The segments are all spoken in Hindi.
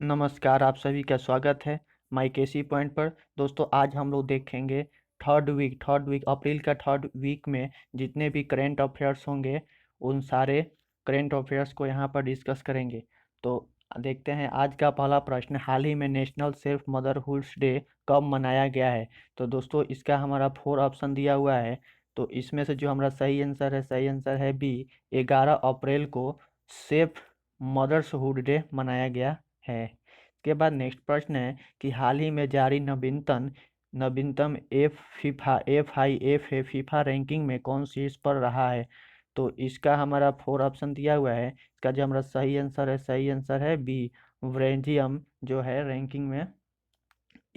नमस्कार, आप सभी का स्वागत है माई केसी पॉइंट पर। दोस्तों, आज हम लोग देखेंगे थर्ड वीक अप्रैल का थर्ड वीक में जितने भी करेंट अफेयर्स होंगे उन सारे करेंट अफेयर्स को यहाँ पर डिस्कस करेंगे। तो देखते हैं आज का पहला प्रश्न, हाल ही में नेशनल सेल्फ मदरहुड डे कब मनाया गया है। तो दोस्तों, इसका हमारा 4 ऑप्शन दिया हुआ है। तो इसमें से जो हमारा सही आंसर है बी, 11 अप्रैल को सेफ मदर्सहुड डे मनाया गया है। इसके बाद नेक्स्ट प्रश्न है कि हाल ही में जारी नवीनतम फीफा रैंकिंग में कौन शीर्ष पर रहा है। तो इसका हमारा 4 ऑप्शन दिया हुआ है। इसका जो हमारा सही आंसर है बी, बेल्जियम जो है रैंकिंग में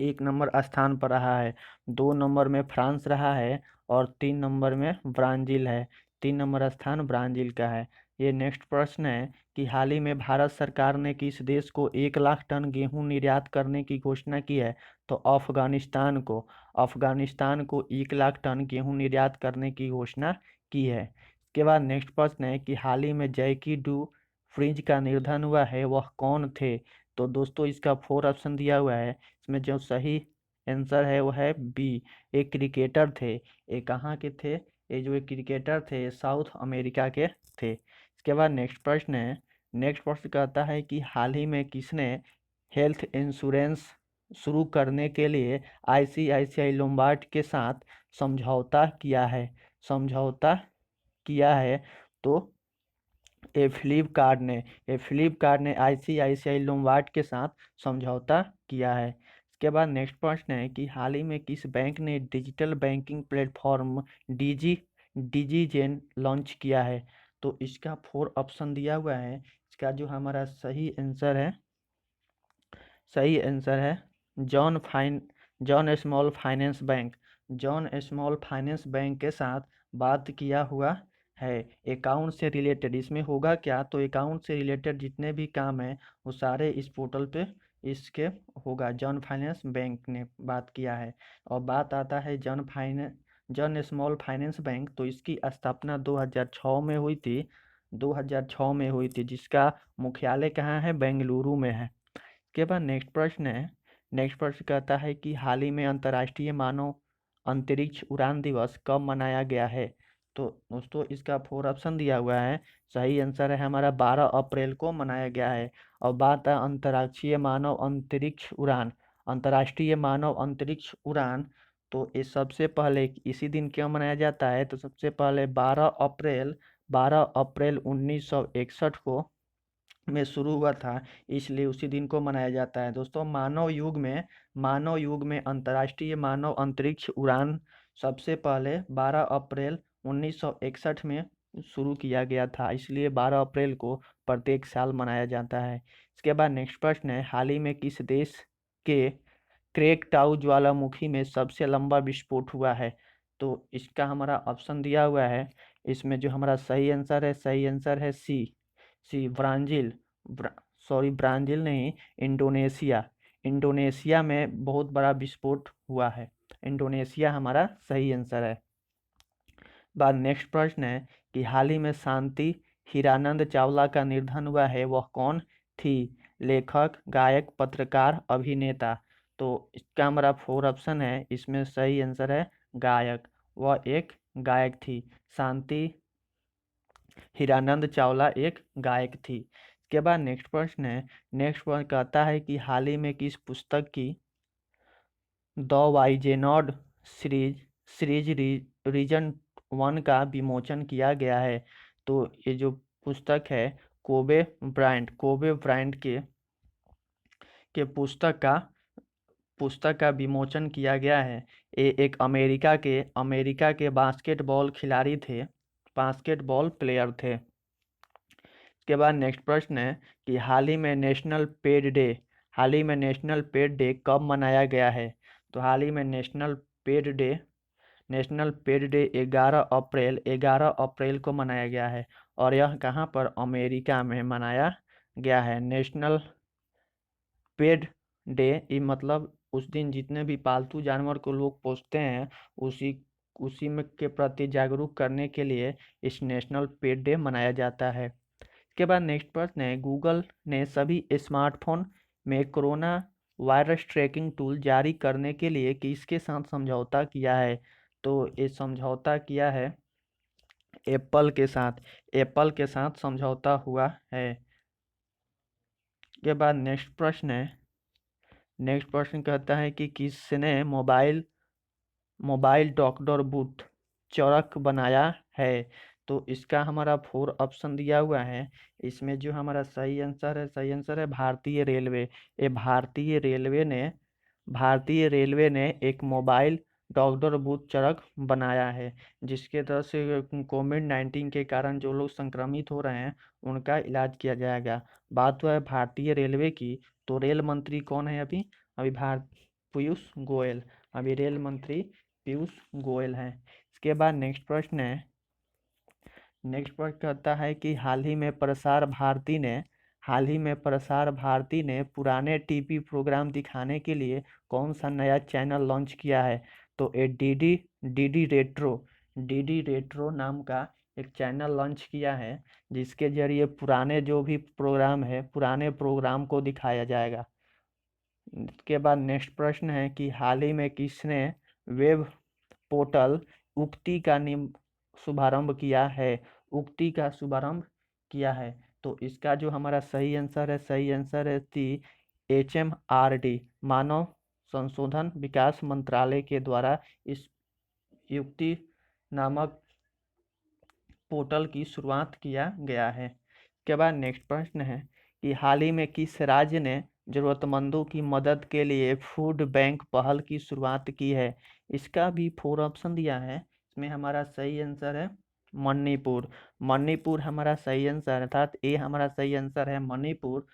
1 नंबर स्थान पर रहा है। 2 नंबर में फ्रांस रहा है और 3 नंबर में ब्राज़ील है। 3 नंबर स्थान ब्राज़ील का है। ये नेक्स्ट प्रश्न है कि हाल ही में भारत सरकार ने किस देश को 1 लाख टन गेहूं निर्यात करने की घोषणा की है। तो अफगानिस्तान को 1 लाख टन गेहूं निर्यात करने की घोषणा की है। इसके बाद नेक्स्ट प्रश्न है कि हाल ही में जैकी डू फ्रिज का निधन हुआ है, वह कौन थे। तो दोस्तों, इसका 4 ऑप्शन दिया हुआ है। इसमें जो सही आंसर है वो है बी, एक क्रिकेटर थे। ये कहाँ के थे, ये जो एक क्रिकेटर थे ये साउथ अमेरिका के थे। इसके बाद नेक्स्ट प्रश्न है। नेक्स्ट प्रश्न कहता है कि हाल ही में किसने हेल्थ इंश्योरेंस शुरू करने के लिए आईसीआईसीआई लोम्बार्ड के साथ समझौता किया है। समझौता किया है। तो फ्लिपकार्ट ने आईसीआईसीआई लोम्बार्ड के साथ समझौता किया है। इसके बाद नेक्स्ट प्रश्न है कि हाल ही में किस बैंक ने डिजिटल बैंकिंग प्लेटफॉर्म डिजीजेन लॉन्च किया है। तो इसका 4 ऑप्शन दिया हुआ है। इसका जो हमारा सही आंसर है John small finance bank. John small finance bank के साथ बात किया हुआ है। अकाउंट से रिलेटेड इसमें होगा क्या, तो अकाउंट से रिलेटेड जितने भी काम हैं वो सारे इस पोर्टल पे इसके होगा। जॉन फाइनेंस बैंक ने बात किया है। और बात आता है जॉन स्मॉल फाइनेंस बैंक, तो इसकी स्थापना 2006 में हुई थी। 2006 में हुई थी, जिसका मुख्यालय कहाँ है, बेंगलुरु में है। के बाद नेक्स्ट प्रश्न है। नेक्स्ट प्रश्न कहता है कि हाल ही में अंतर्राष्ट्रीय मानव अंतरिक्ष उड़ान दिवस कब मनाया गया है। तो दोस्तों, इसका 4 ऑप्शन दिया हुआ है। सही आंसर है हमारा 12 अप्रैल को मनाया गया है। और बात है अंतर्राष्ट्रीय मानव अंतरिक्ष उड़ान। तो ये सबसे पहले इसी दिन क्यों मनाया जाता है, तो सबसे पहले 12 अप्रैल 1961 को में शुरू हुआ था, इसलिए उसी दिन को मनाया जाता है। दोस्तों, मानव युग में अंतर्राष्ट्रीय मानव अंतरिक्ष उड़ान सबसे पहले 12 अप्रैल 1961 में शुरू किया गया था, इसलिए 12 अप्रैल को प्रत्येक साल मनाया जाता है। इसके बाद नेक्स्ट प्रश्न है, हाल ही में किस देश के क्रेकटाउ ज्वालामुखी में सबसे लंबा विस्फोट हुआ है। तो इसका हमारा ऑप्शन दिया हुआ है। इसमें जो हमारा सही आंसर है सी ब्राज़ील। ब्राज़ील नहीं, इंडोनेशिया। इंडोनेशिया में बहुत बड़ा विस्फोट हुआ है। इंडोनेशिया हमारा सही आंसर है। बाद नेक्स्ट प्रश्न है कि हाल ही में शांति हीरानंद चावला का निधन हुआ है, वह कौन थी। लेखक, गायक, पत्रकार, अभिनेता। तो इसका हमारा 4 ऑप्शन है। इसमें सही आंसर है गायक। वह एक गायक थी। शांति हीरानंद चावला एक गायक थी। इसके बाद नेक्स्ट प्रश्न है। नेक्स्ट प्रश्न कहता है कि हाल ही में किस पुस्तक की द वाइजेनॉड सीरीज सीरीज रीजन 1 का विमोचन किया गया है। तो ये जो पुस्तक है कोबे ब्रायंट के पुस्तक का विमोचन किया गया है। ये एक अमेरिका के बास्केटबॉल खिलाड़ी थे, बास्केटबॉल प्लेयर थे। इसके बाद नेक्स्ट प्रश्न है कि हाल ही में नेशनल पेड डे कब मनाया गया है। तो हाल ही में नेशनल पेड डे 11 अप्रैल को मनाया गया है। और यह कहाँ पर, अमेरिका में मनाया गया है। नेशनल पेड डे ये मतलब उस दिन जितने भी पालतू जानवर को लोग पोसते हैं, उसी उसी में के प्रति जागरूक करने के लिए इस नेशनल पेट डे मनाया जाता है। इसके बाद नेक्स्ट प्रश्न है, गूगल ने सभी स्मार्टफोन में कोरोना वायरस ट्रैकिंग टूल जारी करने के लिए किसके साथ समझौता किया है? तो ये समझौता किया है एप्पल के साथ। एप्पल के साथ समझौता हुआ है। के बाद नेक्स्ट प्रश्न कहता है कि किसने मोबाइल डॉक्टर बूथ चरक बनाया है? तो इसका हमारा 4 ऑप्शन दिया हुआ है। इसमें जो हमारा सही आंसर है भारतीय रेलवे। ये भारतीय रेलवे ने एक मोबाइल डॉक्टर बूथ चरक बनाया है, जिसके तरह से कोविड-19 के कारण जो लोग संक्रमित हो रहे हैं उनका इलाज किया जाएगा। बात हुआ है भारतीय रेलवे की, तो रेल मंत्री कौन है अभी? अभी भारत पीयूष गोयल। अभी रेल मंत्री पीयूष गोयल हैं। इसके बाद नेक्स्ट प्रश्न कहता है कि हाल ही में प्रसार भारती ने पुराने टीवी प्रोग्राम दिखाने के लिए कौन सा नया चैनल लॉन्च किया है? तो ये डीडी रेट्रो नाम का एक चैनल लॉन्च किया है, जिसके जरिए पुराने जो भी प्रोग्राम है पुराने प्रोग्राम को दिखाया जाएगा। इसके बाद नेक्स्ट प्रश्न है कि हाल ही में किसने वेब पोर्टल उक्ति का शुभारंभ किया है? उक्ति का शुभारंभ किया है। तो इसका जो हमारा सही आंसर है सी HMRD, मानव संशोधन विकास मंत्रालय के द्वारा इस युक्ति नामक पोर्टल की शुरुआत किया गया है। के बाद नेक्स्ट प्रश्न है कि हाल ही में किस राज्य ने जरूरतमंदों की मदद के लिए फूड बैंक पहल की शुरुआत की है? इसका भी 4 ऑप्शन दिया है। इसमें हमारा सही आंसर है मणिपुर। मणिपुर हमारा सही आंसर है, अर्थात ए हमारा सही आंसर है मणिपुर।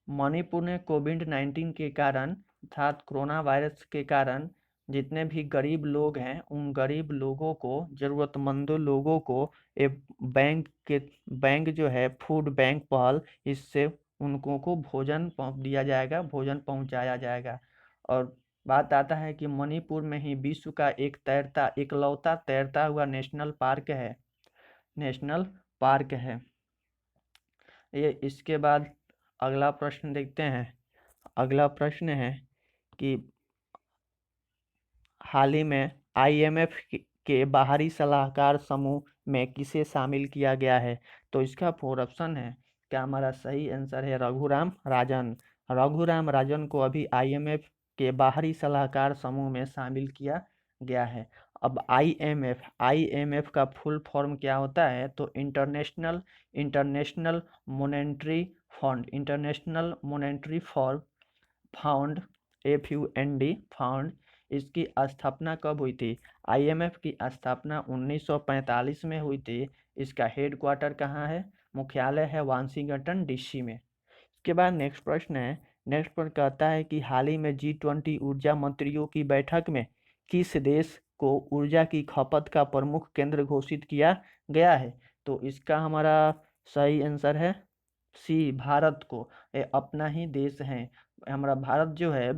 मणिपुर ने कोविड-19 के कारण अर्थात कोरोना वायरस के कारण जितने भी गरीब लोग हैं उन गरीब लोगों को, जरूरतमंदों लोगों को एक बैंक जो है फूड बैंक पहल, इससे उनको को भोजन दिया जाएगा, भोजन पहुंचाया जाएगा। और बात आता है कि मणिपुर में ही विश्व का इकलौता तैरता हुआ नेशनल पार्क है। ये इसके बाद अगला प्रश्न देखते हैं। अगला प्रश्न है कि हाल ही में IMF के बाहरी सलाहकार समूह में किसे शामिल किया गया है? तो इसका 4 ऑप्शन है। क्या हमारा सही आंसर है रघुराम राजन। रघुराम राजन को अभी IMF के बाहरी सलाहकार समूह में शामिल किया गया है। अब IMF का फुल फॉर्म क्या होता है? तो international monetary fund, FUND fund. इसकी स्थापना कब हुई थी? IMF की स्थापना 1945 में हुई थी। इसका हेडक्वार्टर कहाँ है? मुख्यालय है वाशिंगटन DC में। इसके बाद नेक्स्ट प्रश्न कहता है कि हाल ही में G20 ऊर्जा मंत्रियों की बैठक में किस देश को ऊर्जा की खपत का प्रमुख केंद्र घोषित किया गया है? तो इसका हमारा सही आंसर है सी, भारत को। ये अपना ही देश है। हमारा भारत जो है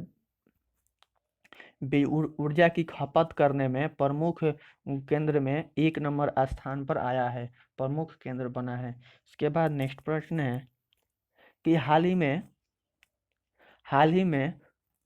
ऊर्जा की खपत करने में प्रमुख केंद्र में 1 नंबर स्थान पर आया है, प्रमुख केंद्र बना है। इसके बाद नेक्स्ट प्रश्न है कि हाल ही में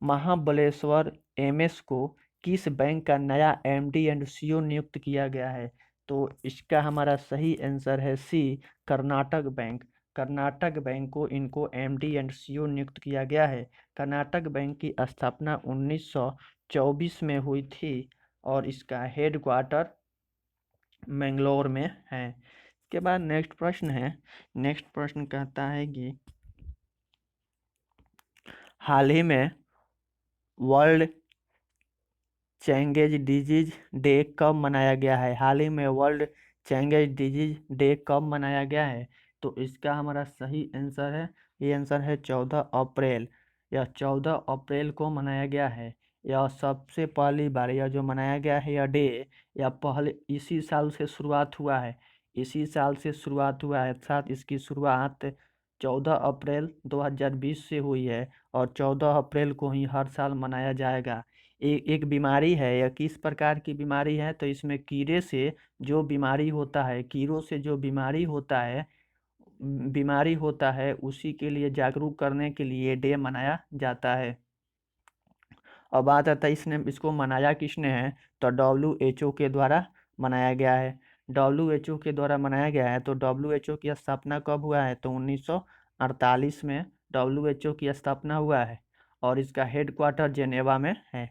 महाबलेश्वर MS को किस बैंक का नया MD एंड CEO नियुक्त किया गया है? तो इसका हमारा सही आंसर है सी, कर्नाटक बैंक। कर्नाटक बैंक को इनको MD एंड CEO नियुक्त किया गया है। कर्नाटक बैंक की स्थापना 1924 में हुई थी और इसका हेडक्वार्टर मैंगलोर में है। इसके बाद नेक्स्ट प्रश्न कहता है कि हाल ही में वर्ल्ड चैंगेज डिजीज डे कब मनाया गया है? हाल ही में वर्ल्ड चैंगेज डिजीज डे कब मनाया गया है? तो इसका हमारा सही आंसर है, ये आंसर है 14 अप्रैल। यह 14 अप्रैल को मनाया गया है। यह सबसे पहली बार यह जो मनाया गया है यह डे, यह पहले इसी साल से शुरुआत हुआ है। अर्थात इसकी शुरुआत 14 अप्रैल 2020 से हुई है और 14 अप्रैल को ही हर साल मनाया जाएगा। एक बीमारी है, यह किस प्रकार की बीमारी है? तो इसमें कीड़ों से जो बीमारी होता है बीमारी होता है उसी के लिए जागरूक करने के लिए डे मनाया जाता है। और बात आता है इसको मनाया किसने है, तो WHO के द्वारा मनाया गया है। WHO के द्वारा मनाया गया है। तो WHO की स्थापना कब हुआ है, तो 1948 में WHO की स्थापना हुआ है और इसका हेडक्वार्टर जेनेवा में है।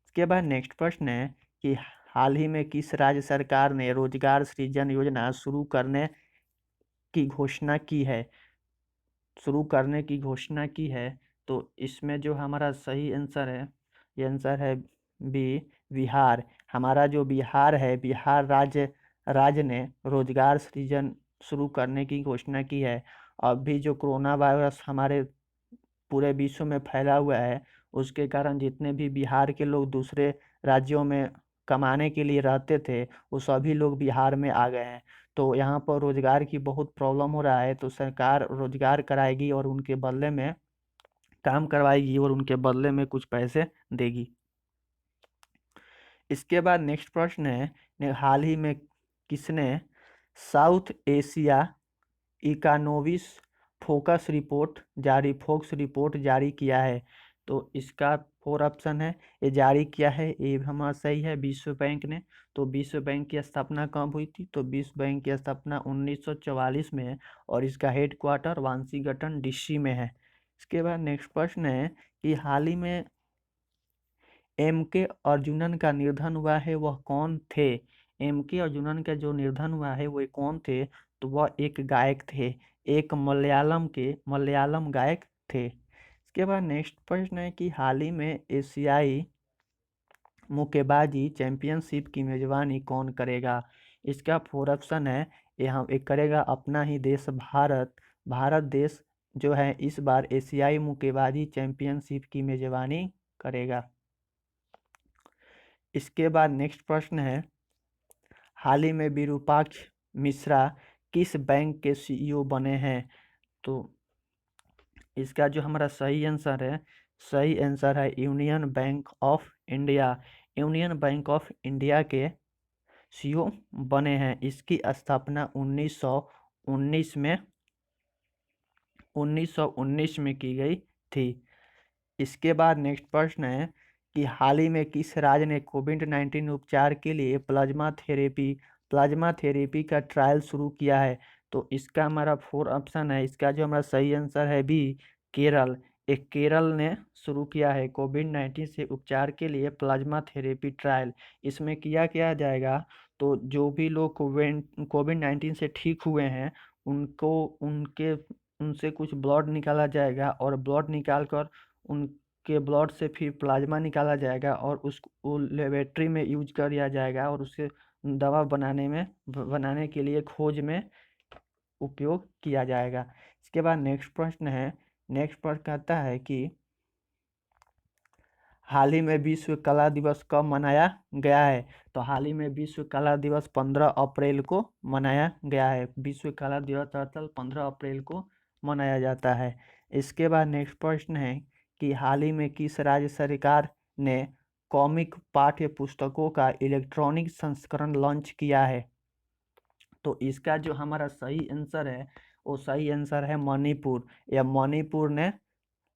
इसके बाद नेक्स्ट प्रश्न है कि हाल ही में किस राज्य सरकार ने रोजगार सृजन योजना शुरू करने की घोषणा की है। तो इसमें जो हमारा सही आंसर है, ये आंसर है बी, बिहार। हमारा जो बिहार है, बिहार राज्य ने रोजगार सृजन शुरू करने की घोषणा की है। अभी जो कोरोना वायरस हमारे पूरे विश्व में फैला हुआ है, उसके कारण जितने भी बिहार के लोग दूसरे राज्यों में कमाने के लिए रहते थे, वो सभी लोग बिहार में आ गए हैं। तो यहाँ पर रोजगार की बहुत प्रॉब्लम हो रहा है। तो सरकार रोजगार कराएगी और उनके बदले में काम करवाएगी और उनके बदले में कुछ पैसे देगी। इसके बाद नेक्स्ट प्रश्न है, हाल ही में किसने south Asia economics focus report जारी किया है। तो इसका 4 ऑप्शन है। ये जारी किया है, ये हमारा सही है, विश्व बैंक ने। तो विश्व बैंक की स्थापना कब हुई थी, तो विश्व बैंक की स्थापना 1944 में है और इसका हेडक्वार्टर वाशिंगटन DC में है। इसके बाद नेक्स्ट प्रश्न है कि हाल ही में MK अर्जुनन का निधन हुआ है, वह कौन थे। MK अर्जुनन का जो निधन हुआ है वह कौन थे, तो वह एक गायक थे, एक मलयालम गायक थे। इसके बाद नेक्स्ट प्रश्न है कि हाल ही में एशियाई मुक्केबाजी चैंपियनशिप की मेजबानी कौन करेगा। इसका 4 ऑप्शन है। एक करेगा अपना ही देश भारत देश जो है इस बार एशियाई मुक्केबाजी चैंपियनशिप की मेजबानी करेगा। इसके बाद नेक्स्ट प्रश्न है, हाल ही में विरूपाक्ष मिश्रा किस बैंक के CEO बने हैं। तो इसका जो हमारा सही आंसर है यूनियन बैंक ऑफ इंडिया के CEO बने हैं। इसकी स्थापना 1919 में की गई थी। इसके बाद नेक्स्ट प्रश्न है कि हाल ही में किस राज्य ने कोविड-19 उपचार के लिए प्लाज्मा थेरेपी का ट्रायल शुरू किया है। तो इसका हमारा 4 ऑप्शन है। इसका जो हमारा सही आंसर है बी, केरल ने शुरू किया है कोविड-19 से उपचार के लिए प्लाज्मा थेरेपी ट्रायल। इसमें क्या जाएगा, तो जो भी लोग कोविड-19 से ठीक हुए हैं उनसे कुछ ब्लड निकाला जाएगा और ब्लड निकाल कर उनके ब्लड से फिर प्लाज्मा निकाला जाएगा और उसको लेबोरेटरी में यूज किया जाएगा और उससे दवा बनाने के लिए खोज में उपयोग किया जाएगा। इसके बाद नेक्स्ट प्रश्न कहता है कि हाल ही में विश्व कला दिवस कब मनाया गया है। तो हाल ही में विश्व कला दिवस 15 अप्रैल को मनाया गया है। विश्व कला दिवस दरअसल 15 अप्रैल को मनाया जाता है। इसके बाद नेक्स्ट प्रश्न है कि हाल ही में किस राज्य सरकार ने कॉमिक पाठ्य पुस्तकों का इलेक्ट्रॉनिक संस्करण लॉन्च किया है। तो इसका जो हमारा सही आंसर है वो सही आंसर है मणिपुर। यह मणिपुर ने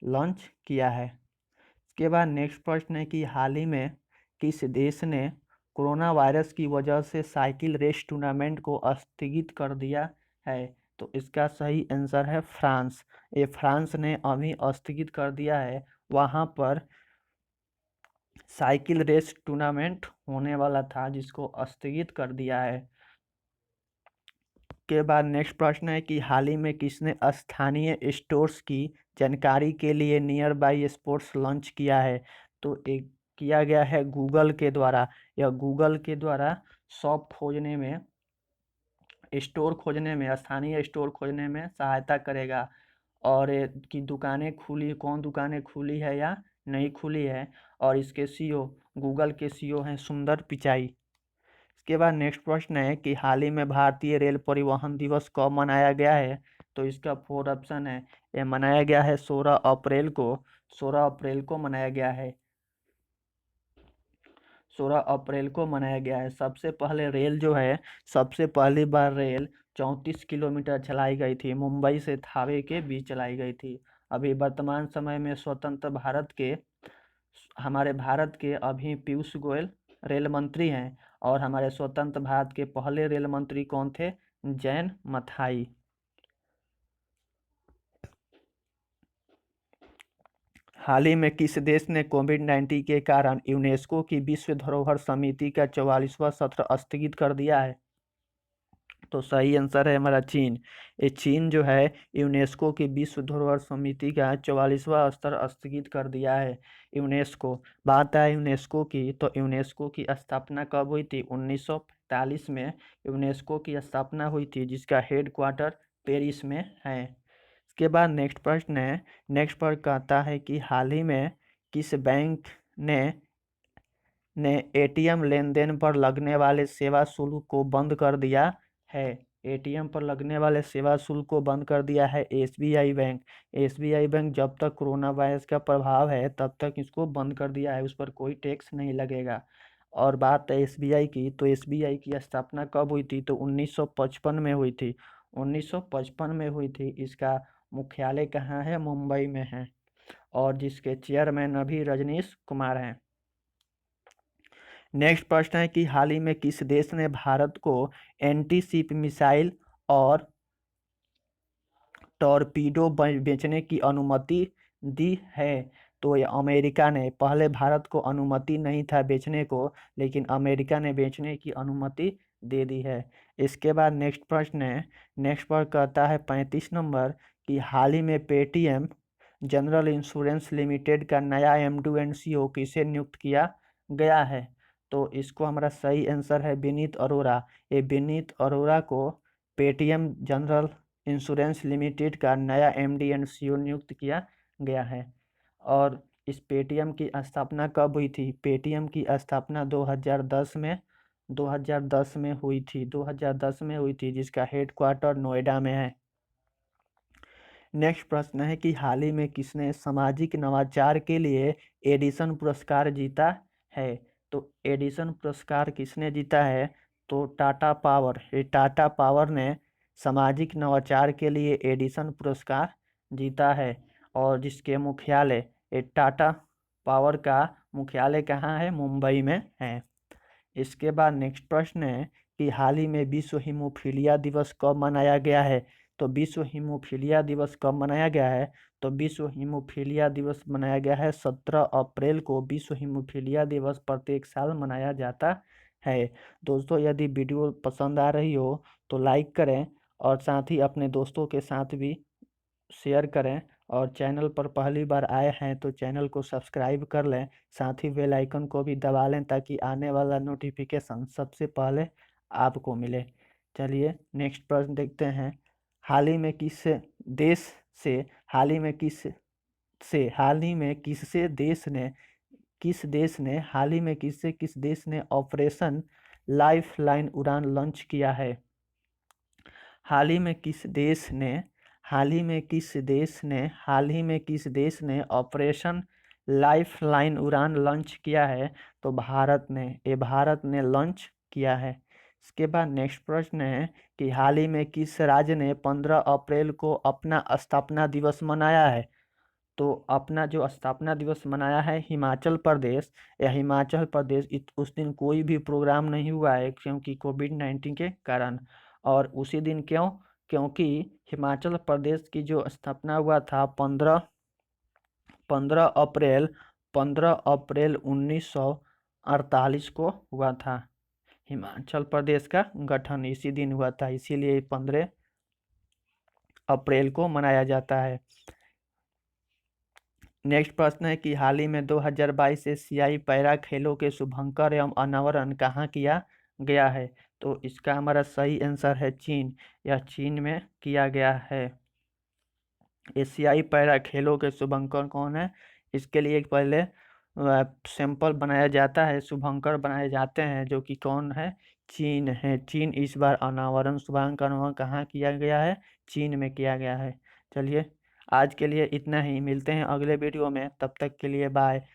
लॉन्च किया है। इसके बाद नेक्स्ट प्रश्न है कि हाल ही में किस देश ने कोरोना वायरस की वजह से साइकिल रेस टूर्नामेंट को स्थगित कर दिया है। तो इसका सही आंसर है फ्रांस। ये फ्रांस ने अभी स्थगित कर दिया है। वहाँ पर साइकिल रेस टूर्नामेंट होने वाला था जिसको स्थगित कर दिया है। के बाद नेक्स्ट प्रश्न है कि हाल ही में किसने स्थानीय स्टोर्स की जानकारी के लिए नियर बाई स्पोर्ट्स लॉन्च किया है। तो एक किया गया है गूगल के द्वारा। यह गूगल के द्वारा शॉप खोजने में स्थानीय स्टोर खोजने में सहायता करेगा और कि कौन दुकानें खुली है या नहीं खुली है। और इसके गूगल के CEO हैं सुंदर पिचाई। इसके बाद नेक्स्ट प्रश्न है कि हाल ही में भारतीय रेल परिवहन दिवस कब मनाया गया है। तो इसका 4 ऑप्शन है। यह मनाया गया है 16 अप्रैल को मनाया गया है। 16 अप्रैल को मनाया गया है। सबसे पहली बार रेल 34 किलोमीटर चलाई गई थी। मुंबई से थावे के बीच चलाई गई थी। अभी वर्तमान समय में स्वतंत्र हमारे भारत के अभी पीयूष गोयल रेल मंत्री हैं। और हमारे स्वतंत्र भारत के पहले रेल मंत्री कौन थे? जैन मथाई। हाल ही में किस देश ने कोविड-19 के कारण यूनेस्को की विश्व धरोहर समिति का 44वां सत्र स्थगित कर दिया है? तो सही आंसर है हमारा चीन। ये चीन जो है यूनेस्को की विश्व धरोहर समिति का 44वां स्तर स्थगित कर दिया है। यूनेस्को, बात है यूनेस्को की, तो यूनेस्को की स्थापना कब हुई थी? 1945 में यूनेस्को की स्थापना हुई थी, जिसका हेड क्वार्टर पेरिस में है। इसके बाद नेक्स्ट प्रश्न है। नेक्स्ट प्रश्न कहता है कि हाल ही में किस बैंक ने एटीएम लेनदेन पर लगने वाले सेवा शुल्क को बंद कर दिया है? एटीएम पर लगने वाले सेवा शुल्क को बंद कर दिया है एसबीआई बैंक। एसबीआई बैंक जब तक कोरोना वायरस का प्रभाव है तब तक इसको बंद कर दिया है, उस पर कोई टैक्स नहीं लगेगा। और बात है एसबीआई की, तो एसबीआई की स्थापना कब हुई थी? तो 1955 में हुई थी। 1955 में हुई थी। इसका मुख्यालय कहाँ है? मुंबई में है। और जिसके चेयरमैन अभी रजनीश कुमार हैं। नेक्स्ट प्रश्न है कि हाल ही में किस देश ने भारत को एंटी शिप मिसाइल और टॉरपीडो बेचने की अनुमति दी है? तो ये अमेरिका ने। पहले भारत को अनुमति नहीं था बेचने को, लेकिन अमेरिका ने बेचने की अनुमति दे दी है। इसके बाद नेक्स्ट प्रश्न है। नेक्स्ट प्रश्न कहता है 35 नंबर कि हाल ही में पेटीएम जनरल इंश्योरेंस लिमिटेड का नया MD एंड CEO किसे नियुक्त किया गया है? तो इसको हमारा सही आंसर है विनीत अरोड़ा। ये विनीत अरोड़ा को पेटीएम जनरल इंश्योरेंस लिमिटेड का नया MD एंड CEO नियुक्त किया गया है। और इस पेटीएम की स्थापना कब हुई थी? पेटीएम की स्थापना 2010 में हुई थी। 2010 में हुई थी, जिसका हेड क्वार्टर नोएडा में है। नेक्स्ट प्रश्न है कि हाल ही में किसने सामाजिक नवाचार के लिए एडिसन पुरस्कार जीता है? तो एडिसन पुरस्कार किसने जीता है? तो टाटा पावर। ये टाटा पावर ने सामाजिक नवाचार के लिए एडिसन पुरस्कार जीता है। और जिसके मुख्यालय, ये टाटा पावर का मुख्यालय कहाँ है? मुंबई में है। इसके बाद नेक्स्ट प्रश्न है कि हाल ही में विश्व हीमोफीलिया दिवस कब मनाया गया है? तो विश्व हीमोफीलिया दिवस कब मनाया गया है? तो विश्व हीमोफीलिया दिवस मनाया गया है 17 अप्रैल को। विश्व हीमोफीलिया दिवस प्रत्येक साल मनाया जाता है। दोस्तों, यदि वीडियो पसंद आ रही हो तो लाइक करें, और साथ ही अपने दोस्तों के साथ भी शेयर करें। और चैनल पर पहली बार आए हैं तो चैनल को सब्सक्राइब कर लें, साथ ही बेल आइकन को भी दबा लें ताकि आने वाला नोटिफिकेशन सबसे पहले आपको मिले। चलिए नेक्स्ट प्रश्न देखते हैं। हाल ही में किस देश से हाल ही में किस से हाल ही में किससे देश ने किस देश ने ऑपरेशन लाइफलाइन उड़ान लॉन्च किया है? हाल ही में किस देश ने ऑपरेशन लाइफलाइन उड़ान लॉन्च किया है? तो भारत ने लॉन्च किया है। इसके बाद नेक्स्ट प्रश्न है कि हाल ही में किस राज्य ने 15 अप्रैल को अपना स्थापना दिवस मनाया है? तो अपना जो स्थापना दिवस मनाया है हिमाचल प्रदेश। या हिमाचल प्रदेश उस दिन कोई भी प्रोग्राम नहीं हुआ है, क्योंकि कोविड-19 के कारण। और उसी दिन क्योंकि हिमाचल प्रदेश की जो स्थापना हुआ था 15 अप्रैल 1948 को हुआ था। हिमाचल प्रदेश का गठन इसी दिन हुआ था, इसीलिए 15 अप्रैल को मनाया जाता है। नेक्स्ट प्रश्न है कि हाल ही में 2022 एशियाई पैरा खेलों के शुभंकर एवं अनावरण कहाँ किया गया है? तो इसका हमारा सही आंसर है चीन। यह चीन में किया गया है। एशियाई पैरा खेलों के शुभंकर कौन है? इसके लिए पहले सैंपल बनाया जाता है, शुभंकर बनाए जाते हैं, जो कि कौन है? चीन है। चीन इस बार अनावरण शुभांकन कहाँ किया गया है? चीन में किया गया है। चलिए आज के लिए इतना ही, मिलते हैं अगले वीडियो में, तब तक के लिए बाय।